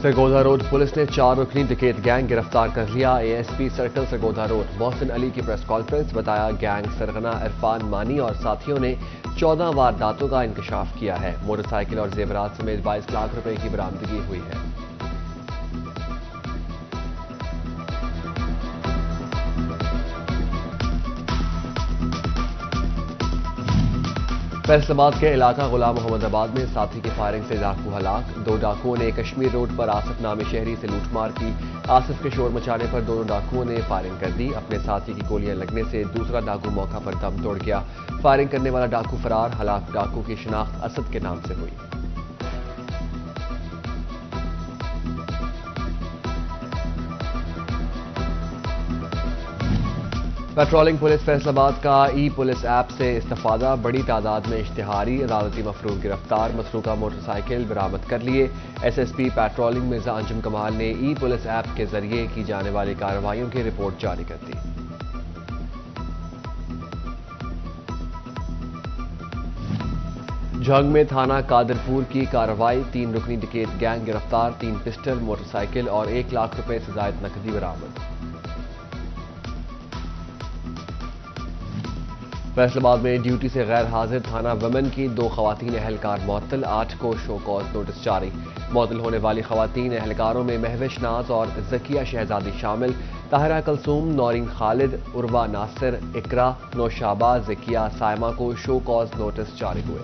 Sargodha road police ने 4 रुकनी डकैत gang गिरफ्तार कर लिया। ASP circle Sargodha road Mohsin Ali की प्रेस कॉन्फ्रेंस। बताया गैंग सरगना इरफान मानी और साथियों ने 14 वारदातों का इंकशाफ किया है। मोटरसाइकिल और जेवरात समेत 22 लाख रुपए की बरामदगी हुई है। फैसलाबाद के इलाका गुलाम मोहम्मदाबाद में साथी की फायरिंग से डाकू हलाक। 2 डाकुओं ने कश्मीर रोड पर आसिफ नामी शहरी से लूटमार की। आसिफ के शोर मचाने पर दोनों डाकुओं ने फायरिंग कर दी। अपने साथी की गोलियां लगने से दूसरा डाकू मौका पर दम तोड़ गया। फायरिंग करने वाला डाकू फरार। हलाक डाकू की शिनाख्त असद के नाम से हुई। पेट्रोलिंग पुलिस फैसलाबाद का ई पुलिस ऐप से इस्तेफादा। बड़ी तादाद में इश्तिहारी अदालती मफरूर गिरफ्तार। मसरूका मोटरसाइकिल बरामद कर लिए। एसएसपी पेट्रोलिंग मिर्जा अंजुम कमाल ने ई पुलिस ऐप के जरिए की जाने वाली कार्रवाइयों की रिपोर्ट जारी कर दी। झंग में थाना कादरपुर की कार्रवाई। 3 रुकनी डकैत गैंग गिरफ्तार। 3 पिस्टल, मोटरसाइकिल और 1 लाख रुपए से जायद नकदी बरामद। फैसलाबाद में ड्यूटी से गैर हाजिर थाना वमन की 2 खवातीन एहलकार मुअत्तल। 8 को शो कॉज नोटिस जारी। मुअत्तल होने वाली खवातीन एहलकारों में महविश नाज और जकिया शहजादी शामिल। ताहिरा कलसूम, नौरीन खालिद, उर्वा नासिर, इकरा, नौशाबा, जकिया, सायमा को शो कॉज नोटिस जारी हुए।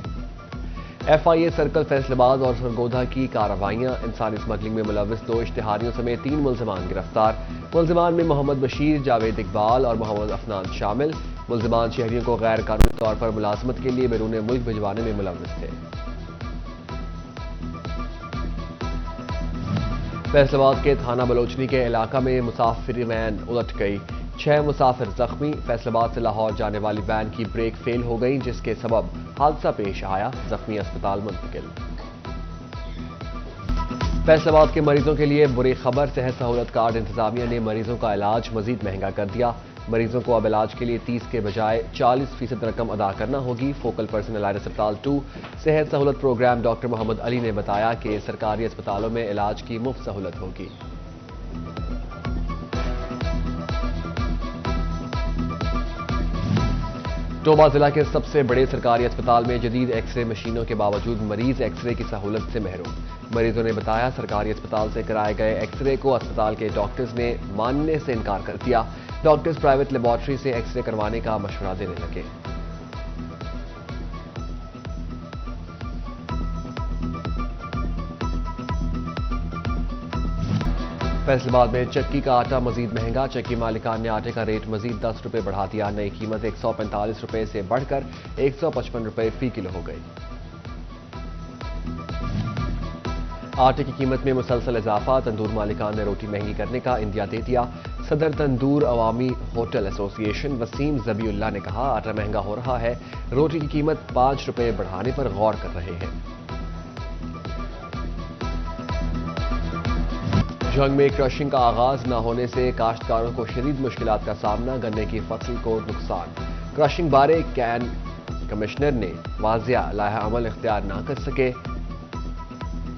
एफआईए सर्कल फैसलाबाद और सरगोधा की कार्रवाइयां। इंसानी स्मगलिंग में मुलविस 2 इश्तिहारियों समेत 3 मुल्जिमान गिरफ्तार। मुल्जिमान में मोहम्मद बशीर, जावेद इकबाल और मोहम्मद अफनान शामिल। मुल्जिमान शहरियों को गैर कानूनी तौर पर मुलाजमत के लिए बैरून मुल्क भिजवाने में मुलविस थे। फैसलाबाद के थाना बलोचनी के इलाका में मुसाफिर वैन उलट गई। 6 मुसाफिर जख्मी। फैसलाबाद से लाहौर जाने वाली वैन की ब्रेक फेल हो गई, जिसके सबब हादसा पेश आया। जख्मी अस्पताल मुंतकिल। फैसलाबाद के मरीजों के लिए बुरी खबर। सेहत सहूलत कार्ड इंतजामिया ने मरीजों का इलाज मजीद महंगा कर दिया। मरीजों को अब इलाज के लिए 30 के बजाय 40% रकम अदा करना होगी। फोकल पर्सन एलाइड अस्पताल 2 सेहत सहूलत प्रोग्राम डॉक्टर मोहम्मद अली ने बताया कि सरकारी अस्पतालों में इलाज की मुफ्त सहूलत होगी। डोबा जिला के सबसे बड़े सरकारी अस्पताल में जदीद एक्सरे मशीनों के बावजूद मरीज एक्सरे की सहूलत से महरूम। मरीजों ने बताया सरकारी अस्पताल से कराए गए एक्सरे को अस्पताल के डॉक्टर्स ने मानने से इनकार कर दिया। डॉक्टर्स प्राइवेट लेबॉर्ट्री से एक्सरे करवाने का मशवरा देने लगे। फैसलाबाद में चक्की का आटा मजीद महंगा। चक्की मालिकान ने आटे का रेट मजीद 10 रुपए बढ़ा दिया। नई कीमत 145 रुपए से बढ़कर 155 रुपए फी किलो हो गई। आटे की कीमत में मुसलसल इजाफा। तंदूर मालिकान ने रोटी महंगी करने का इंदिया दे दिया। सदर तंदूर अवामी होटल एसोसिएशन वसीम जबीउल्लाह ने कहा आटा महंगा हो रहा है, रोटी की कीमत 5 रुपए बढ़ाने पर गौर कर रहे हैं। जंग में क्रशिंग का आगाज न होने से काश्तकारों को शदीद मुश्किलात का सामना। गन्ने की फसल को नुकसान। क्रशिंग बारे कैन कमिश्नर ने वाजिया लाहा अमल इख्तियार न कर सके।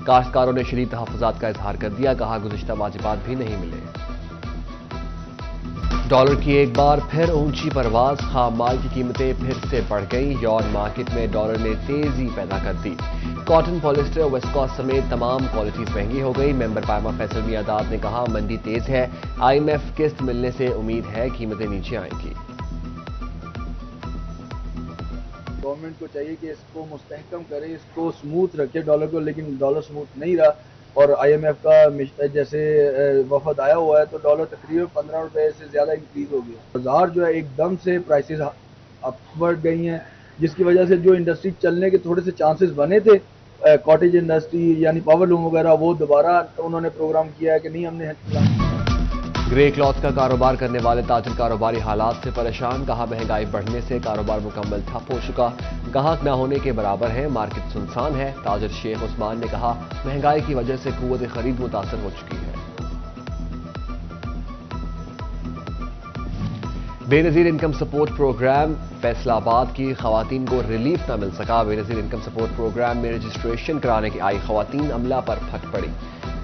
काश्तकारों ने शदीद तहफ़्फ़ुज़ात का इजहार कर दिया। कहा गुज़िश्ता वाजिबात भी नहीं मिले। डॉलर की एक बार फिर ऊंची परवाज। खाम माल की कीमतें फिर से बढ़ गईं। यौन मार्केट में डॉलर ने तेजी पैदा कर दी। कॉटन, पॉलिस्टर, वेस्कॉस समेत तमाम क्वालिटीज महंगी हो गई। मेंबर पायमा फैसल मियादाद ने कहा मंदी तेज है। आईएमएफ किस्त मिलने से उम्मीद है कीमतें नीचे आएंगी। गवर्नमेंट को चाहिए कि इसको मुस्तहकम करे, इसको स्मूथ रखे डॉलर को, लेकिन डॉलर स्मूथ नहीं रहा। और आईएमएफ का जैसे वफद आया हुआ है तो डॉलर तकरीबन 15 रुपए से ज्यादा इंक्रीज हो गया। बाजार जो है एकदम से प्राइसेस अपवर्ड गई हैं, जिसकी वजह से जो इंडस्ट्री चलने के थोड़े से चांसेस बने थे, कॉटेज इंडस्ट्री यानी पावर लूम वगैरह, वो दोबारा उन्होंने प्रोग्राम किया है कि नहीं हमने। ग्रे क्लॉथ का कारोबार करने वाले ताजिर कारोबारी हालात से परेशान। कहा महंगाई बढ़ने से कारोबार मुकम्मल ठप हो चुका। गाहक न होने के बराबर है, मार्केट सुनसान है। ताजिर शेख उस्मान ने कहा महंगाई की वजह से कुव्वत खरीद मुतासर हो चुकी है। Benazir income support programme Faisalabad की खवातीन को रिलीफ न मिल सका। बेनजीर इनकम सपोर्ट प्रोग्राम में रजिस्ट्रेशन कराने की आई खवातीन अमला पर फट पड़ी।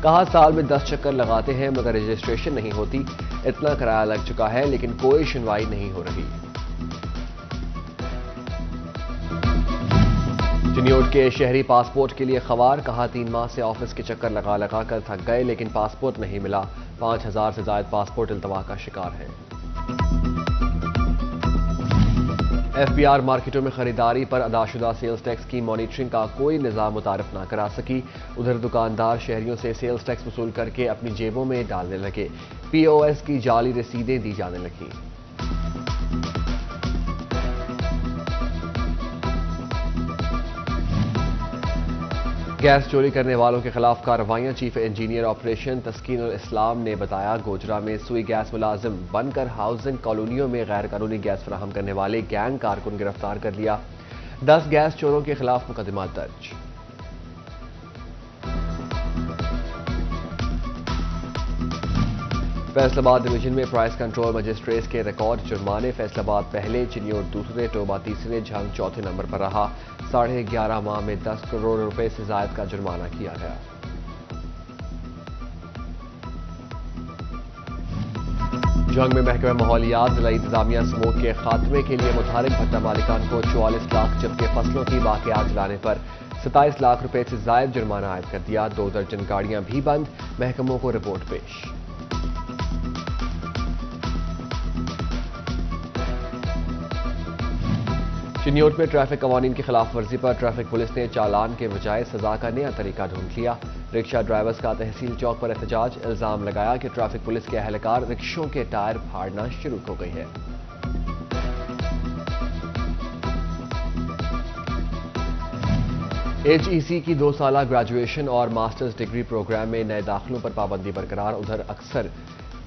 کہا سال میں 10 چکر لگاتے ہیں مگر رجسٹریشن نہیں ہوتی، اتنا کرایہ لگ چکا ہے لیکن کوئی سنوائی نہیں ہو رہی۔ چنیوٹ کے شہری پاسپورٹ کے لیے خوار، کہا 3 ماہ سے آفس کے چکر لگا لگا کر تھک گئے لیکن پاسپورٹ نہیں ملا، 5000 سے زائد پاسپورٹ التوا کا شکار ہے۔ ایف بی آر مارکیٹوں میں خریداری پر ادا شدہ سیلز ٹیکس کی مانیٹرنگ کا کوئی نظام متعارف نہ کرا سکی، ادھر دکاندار شہریوں سے سیلز ٹیکس وصول کر کے اپنی جیبوں میں ڈالنے لگے، پی او ایس کی جعلی رسیدیں دی جانے لگیں۔ گیس چوری کرنے والوں کے خلاف کارروائیاں، چیف انجینئر آپریشن تسکین الاسلام نے بتایا گوجرا میں سوئی گیس ملازم بن کر ہاؤسنگ کالونیوں میں غیر قانونی گیس فراہم کرنے والے گینگ کارکن گرفتار کر لیا، 10 گیس چوروں کے خلاف مقدمات درج۔ فیصل آباد ڈویژن میں پرائس کنٹرول مجسٹریٹ کے ریکارڈ جرمانے، فیصل آباد پہلے، چنیوٹ دوسرے، ٹوبہ تیسرے، جھنگ چوتھے نمبر پر رہا، 11.5 ماہ میں 10 کروڑ روپے سے زائد کا جرمانہ کیا گیا۔ جھنگ میں محکمہ ماحولیات ضلعی انتظامیہ سموگ کے خاتمے کے لیے متحرک بھٹا مالکان کو 44 لاکھ جبکہ فصلوں کی باقیات جلانے پر 27 لاکھ روپے سے زائد جرمانہ عائد کر دیا، 2 درجن گاڑیاں بھی بند، محکموں کو رپورٹ پیش۔ چنیوٹ میں ٹریفک قوانین کی خلاف ورزی پر ٹریفک پولیس نے چالان کے بجائے سزا کا نیا طریقہ ڈھونڈ لیا، رکشہ ڈرائیورز کا تحصیل چوک پر احتجاج، الزام لگایا کہ ٹریفک پولیس کے اہلکار رکشوں کے ٹائر پھاڑنا شروع ہو گئی ہے۔ ایچ ای سی کی 2 سالہ گریجویشن اور ماسٹرز ڈگری پروگرام میں نئے داخلوں پر پابندی برقرار، ادھر اکثر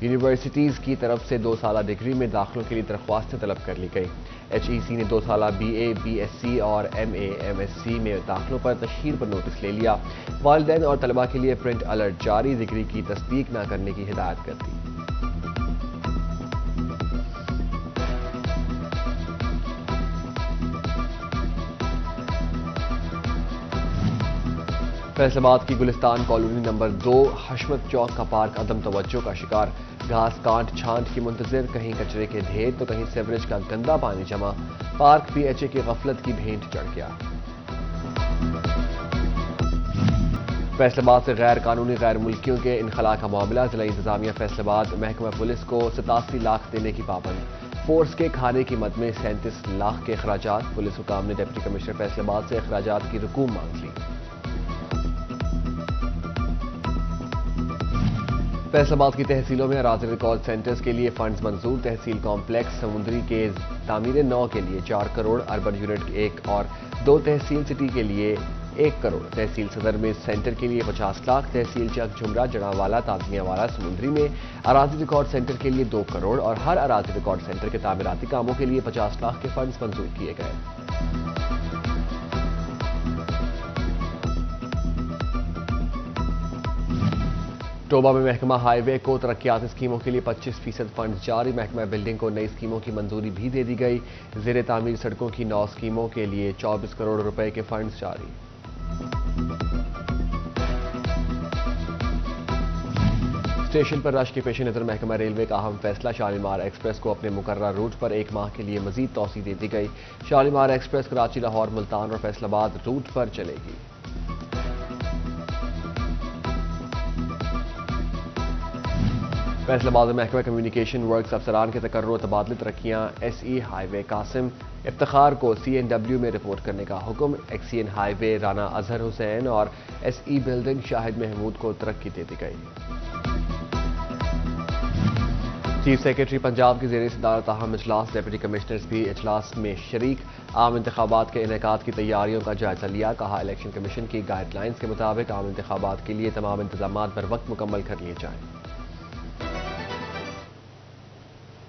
یونیورسٹیز کی طرف سے 2 سالہ ڈگری میں داخلوں کے لیے درخواستیں طلب کر لی گئی۔ ایچ ای سی نے 2 سالہ B A, B S C اور M A, M S C میں داخلوں پر تشہیر پر نوٹس لے لیا، والدین اور طلباء کے لیے پرنٹ الرٹ جاری، ڈگری کی تصدیق نہ کرنے کی ہدایت کر دی۔ فیصل آباد کی گلستان کالونی نمبر 2 حشمت چوک کا پارک عدم توجہ کا شکار، گھاس کاٹ چھانٹ کی منتظر، کہیں کچرے کے ڈھیر تو کہیں سیوریج کا گندا پانی جمع، پارک پی ایچ اے کی غفلت کی بھینٹ چڑھ گیا۔ فیصل آباد سے غیر قانونی غیر ملکیوں کے انخلاء کا معاملہ، ضلعی انتظامیہ فیصل آباد محکمہ پولیس کو 87 لاکھ دینے کی پابند، فورس کے کھانے کی مد میں 37 لاکھ کے اخراجات، پولیس حکام نے ڈپٹی کمشنر فیصل آباد سے اخراجات کی رقوم مانگ لی۔ فیصل آباد کی تحصیلوں میں اراضی ریکارڈ سینٹرز کے لیے فنڈز منظور، تحصیل کمپلیکس سمندری کے تعمیر نو کے لیے 4 کروڑ، اربن یونٹ 1 اور 2 تحصیل سٹی کے لیے 1 کروڑ، تحصیل صدر میں سینٹر کے لیے 50 لاکھ، تحصیل چک جھمرا جڑاوالا تازمیہ والا سمندری میں اراضی ریکارڈ سینٹر کے لیے 2 کروڑ اور ہر اراضی ریکارڈ سینٹر کے تعمیراتی کاموں کے لیے 50 لاکھ کے فنڈز منظور کیے گئے۔ ٹوبہ میں محکمہ ہائی وے کو ترقیاتی اسکیموں کے لیے 25% فنڈز جاری، محکمہ بلڈنگ کو نئی اسکیموں کی منظوری بھی دے دی گئی، زیر تعمیر سڑکوں کی 9 اسکیموں کے لیے 24 کروڑ روپے کے فنڈز جاری۔ اسٹیشن پر رش کے پیش نظر محکمہ ریلوے کا اہم فیصلہ، شالیمار ایکسپریس کو اپنے مقررہ روٹ پر 1 ماہ کے لیے مزید توسیع دے دی گئی، شالیمار ایکسپریس کراچی، لاہور، ملتان اور فیصل آباد روٹ پر چلے گی۔ فیصل آباد میں محکمہ کمیونیکیشن ورکس افسران کے تقرر و تبادلے ترقیاں، ایس ای ہائی وے قاسم افتخار کو سی این ڈبلیو میں رپورٹ کرنے کا حکم، ایکس سی این ہائی وے رانا اظہر حسین اور ایس ای بلڈنگ شاہد محمود کو ترقی دے دی گئی۔ چیف سیکرٹری پنجاب کی زیر صدارت اہم اجلاس، ڈپٹی کمشنرز بھی اجلاس میں شریک، عام انتخابات کے انعقاد کی تیاریوں کا جائزہ لیا، کہا الیکشن کمیشن کی گائیڈ لائنز کے مطابق عام انتخابات کے لیے تمام انتظامات بر وقت مکمل کر لیے جائیں۔